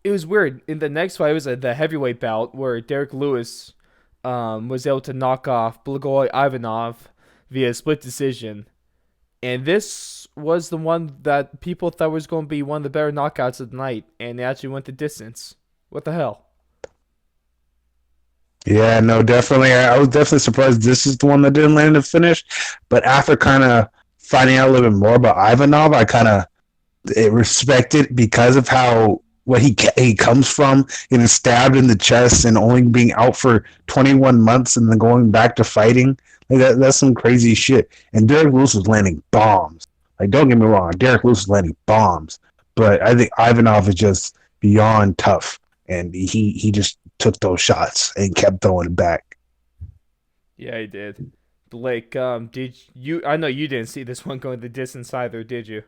it was weird. In the next fight, it was the heavyweight bout where Derrick Lewis was able to knock off Blagoy Ivanov via split decision. And this was the one that people thought was going to be one of the better knockouts of the night, and it actually went the distance. What the hell? Yeah, no, definitely. I was definitely surprised this is the one that didn't land a finish. But after kind of finding out a little bit more about Ivanov, I kind of respect it because of how what he comes from, getting stabbed in the chest and only being out for 21 months and then going back to fighting. Like that's some crazy shit. And Derek Lewis was landing bombs. Like, don't get me wrong, Derek Lewis is landing bombs, but I think Ivanov is just beyond tough, and he just took those shots and kept throwing it back. Yeah, he did. Blake, did you? I know you didn't see this one going the distance either, did you?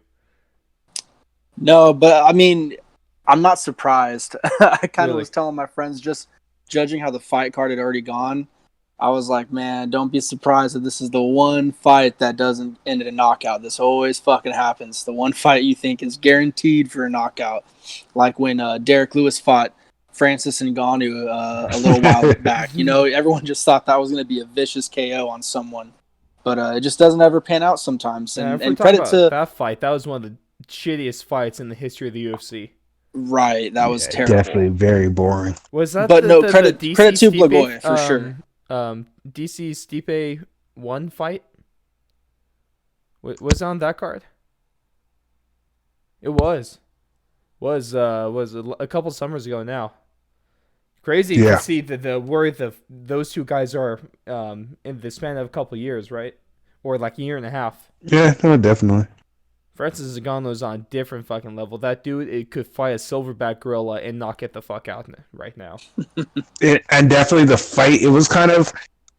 No, but I mean, I'm not surprised. I kind of Really? was telling my friends, just judging how the fight card had already gone. I was like, man, don't be surprised if this is the one fight that doesn't end in a knockout. This always fucking happens. The one fight you think is guaranteed for a knockout, like when Derek Lewis fought Francis Ngannou a little while back. You know, everyone just thought that was going to be a vicious KO on someone, but it just doesn't ever pan out sometimes. Yeah, if we're And talking credit about to that fight, that was one of the shittiest fights in the history of the UFC. Right, that was Yeah, terrible. definitely very boring. Was that But no, the credit DC to Stipe Blagoy for sure. DC Stipe one fight? Was it on that card? It was a couple summers ago now. Crazy to Yeah, see the where those two guys are in the span of a couple years, right? Or like a year and a half. yeah, no, definitely. Francis Ngannou is on a different fucking level. That dude, it could fight a silverback gorilla and knock it the fuck out right now. And definitely the fight. It was kind of,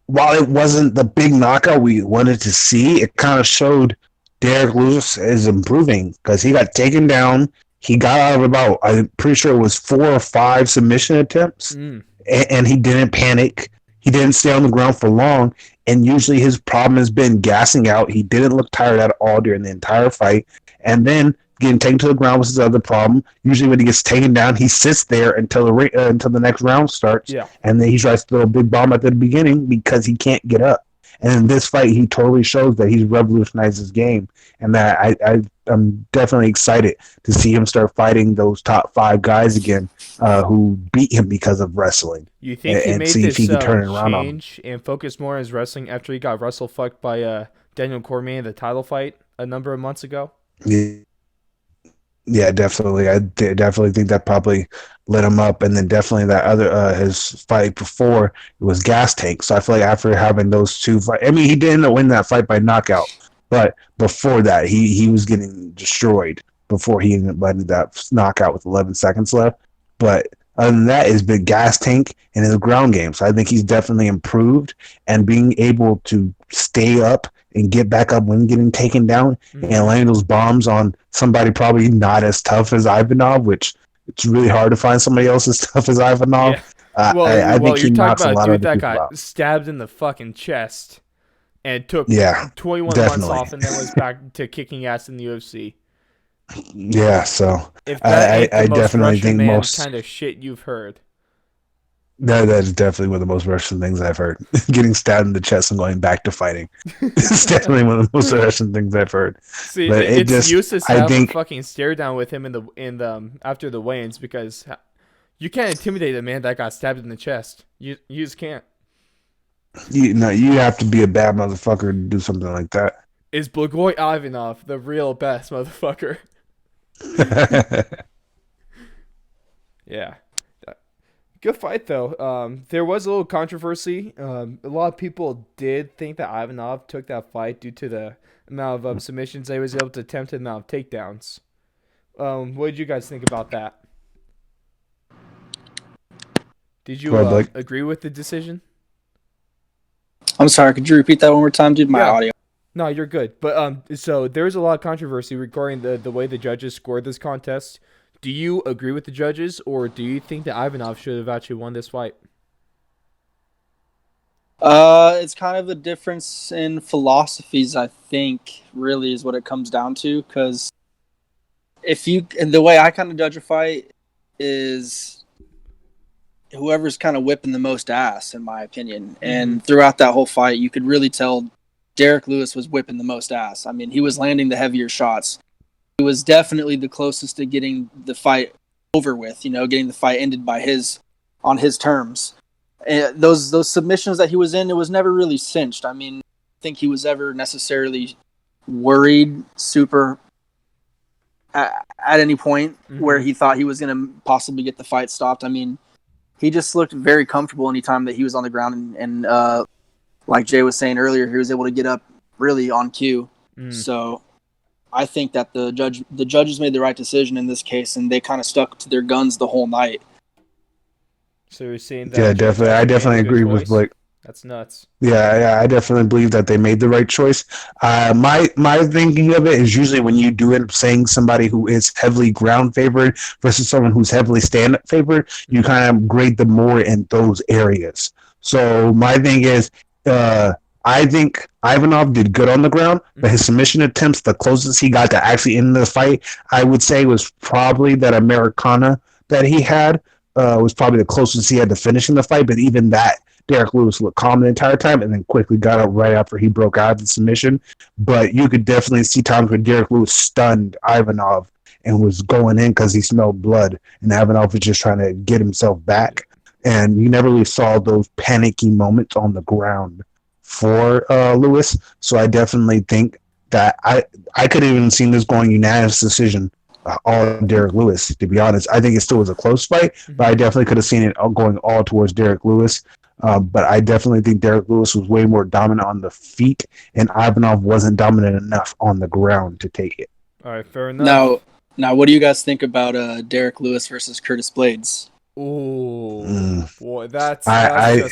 while it wasn't the big knockout we wanted to see, it kind of showed Derek Lewis is improving because he got taken down. He got out of about, I'm pretty sure it was 4 or 5 submission attempts, Mm. and he didn't panic. He didn't stay on the ground for long. And usually his problem has been gassing out. He didn't look tired at all during the entire fight. And then getting taken to the ground was his other problem. Usually when he gets taken down, he sits there until the next round starts, Yeah. and then he tries to throw a big bomb at the beginning because he can't get up. And in this fight, he totally shows that he's revolutionized his game, and that I'm definitely excited to see him start fighting those top 5 guys again, who beat him because of wrestling, You think he and made see if he this can turn it around on them. change and focus more on his wrestling after he got wrestle fucked by Daniel Cormier in the title fight a number of months ago? Yeah, yeah, definitely. Definitely think that probably lit him up, and then definitely that other his fight before it was gas tank. So I feel like after having those two fight, I mean, he didn't win that fight by knockout, but before that, he was getting destroyed before he landed that knockout with 11 seconds left. But other than that, is big gas tank and his ground game. So I think he's definitely improved, and being able to stay up and get back up when getting taken down and Mm-hmm. landing those bombs on somebody probably not as tough as Ivanov, which it's really hard to find somebody else as tough as Yeah. Ivanov. I Well, think you're he talking knocks a about a lot of dude other that people got out. stabbed in the fucking chest and took Yeah, 21 months definitely. off and then was back to kicking ass in the UFC. Yeah, so If that ain't the I most definitely Russian think man most kind of shit you've heard. that is definitely one of the most Russian things I've heard. Getting stabbed in the chest and going back to fighting. It's definitely one of the most Russian things I've heard. See, But it it's just, useless to I have a think, fucking stare down with him in the after the weigh-ins because you can't intimidate a man that got stabbed in the chest. You just can't. you have to be a bad motherfucker to do something like that. Is Blagoy Ivanov the real best motherfucker? Yeah. Good fight though. There was a little controversy. A lot of people did think that Ivanov took that fight due to the amount of submissions they was able to attempt and the amount of takedowns. What did you guys think about that? Did Go you ahead, Blake. agree with the decision? I'm sorry, could you repeat that one more time, dude? My Yeah. audio. No, you're good. But so there's a lot of controversy regarding the way the judges scored this contest. Do you agree with the judges, or do you think that Ivanov should have actually won this fight? It's kind of a difference in philosophies, I think, really is what it comes down to. Because if you, and the way I kind of judge a fight, is whoever's kind of whipping the most ass, in my opinion. And throughout that whole fight, you could really tell Derrick Lewis was whipping the most ass. I mean, he was landing the heavier shots. He was definitely the closest to getting the fight over with, you know, getting the fight ended on his terms. And those submissions that he was in, it was never really cinched. I mean, I think he was ever necessarily worried super at any point where he thought he was going to possibly get the fight stopped. I mean, he just looked very comfortable anytime that he was on the ground. And like Jay was saying earlier, he was able to get up really on cue. So I think that the judges made the right decision in this case, and they kind of stuck to their guns the whole night. So you're saying that? Yeah, definitely. I definitely agree with Blake. That's nuts. Yeah, I definitely believe that they made the right choice. My thinking of it is usually when you do end up saying somebody who is heavily ground favored versus someone who's heavily stand up favored, you kind of grade them more in those areas. So my thing is, I think Ivanov did good on the ground, but his submission attempts, the closest he got to actually end the fight, I would say was probably that Americana that he had. Was probably the closest he had to finishing the fight, but even that, Derrick Lewis looked calm the entire time and then quickly got up right after he broke out of the submission. But you could definitely see times when Derrick Lewis stunned Ivanov and was going in because he smelled blood, and Ivanov was just trying to get himself back. And you never really saw those panicky moments on the ground for Lewis. So I definitely think that I could have even seen this going unanimous decision all Derrick Lewis, to be honest. I think it still was a close fight, but I definitely could have seen it going all towards Derrick Lewis. But I definitely think Derrick Lewis was way more dominant on the feet, and Ivanov wasn't dominant enough on the ground to take it. All right, fair enough. Now, what do you guys think about Derrick Lewis versus Curtis Blades? Ooh, boy, that's a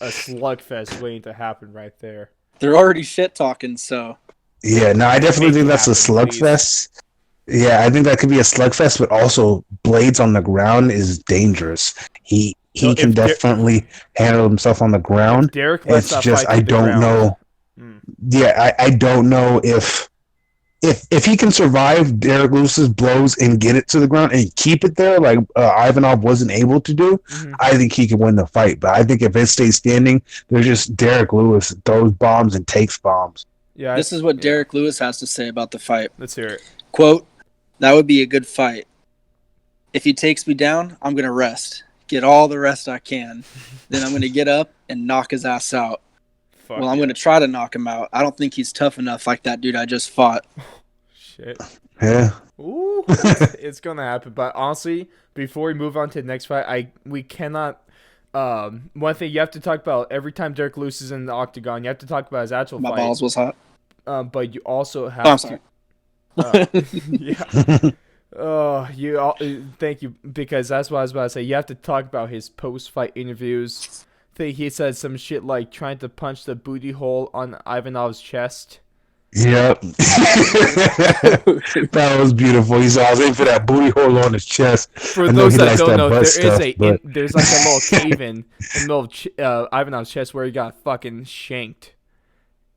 slugfest waiting to happen right there. They're already shit talking, so. Yeah, no, I definitely think that's a slugfest. Yeah, I think that could be a slugfest, but also Blades on the ground is dangerous. He can definitely handle himself on the ground. Derrick lets it's just I don't know. Yeah, I don't know if he can survive Derrick Lewis's blows and get it to the ground and keep it there, like Ivanov wasn't able to do. I think he can win the fight. But I think if it stays standing, there's just Derrick Lewis throws bombs and takes bombs. Yeah, this is what Derrick Lewis has to say about the fight. Let's hear it. Quote, "That would be a good fight. If he takes me down, I'm going to rest. Get all the rest I can. Then I'm going to get up and knock his ass out. I'm going to try to knock him out. I don't think he's tough enough like that dude I just fought." Shit. Yeah. Ooh, it's going to happen. But honestly, before we move on to the next fight, we cannot... one thing you have to talk about, every time Derrick Lewis is in the octagon, you have to talk about his actual fight. My balls was hot. But you also have to... yeah. Thank you, because that's what I was about to say. You have to talk about his post-fight interviews. I think he said some shit like trying to punch the booty hole on Ivanov's chest. Yep. That was beautiful. I was aiming for that booty hole on his chest. For those that don't know, there's like a little cave in the middle of Ivanov's chest where he got fucking shanked.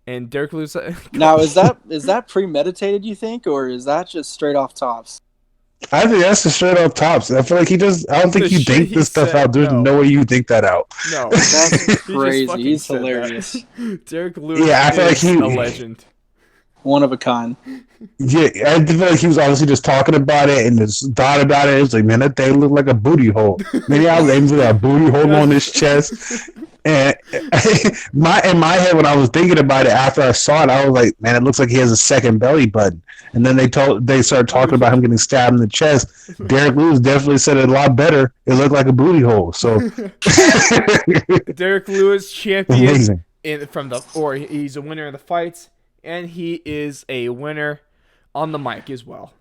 And Derrick Lewis. Now, is that premeditated, you think, or is that just straight off tops? I think that's the straight off tops. I feel like I don't think you think this stuff out. There's no way you think that out. No, that's crazy. He's hilarious. Derrick Lewis I feel like a legend. One of a kind. Yeah, I feel like he was obviously just talking about it and just thought about it. It's like, man, that thing looked like a booty hole. Maybe I was aiming for that booty hole on his chest. And in my head, when I was thinking about it after I saw it, I was like, man, it looks like he has a second belly button. And then they started talking about him getting stabbed in the chest. Derrick Lewis definitely said it a lot better. It looked like a booty hole. So Derrick Lewis, champion. Amazing. He's a winner of the fights, and he is a winner on the mic as well.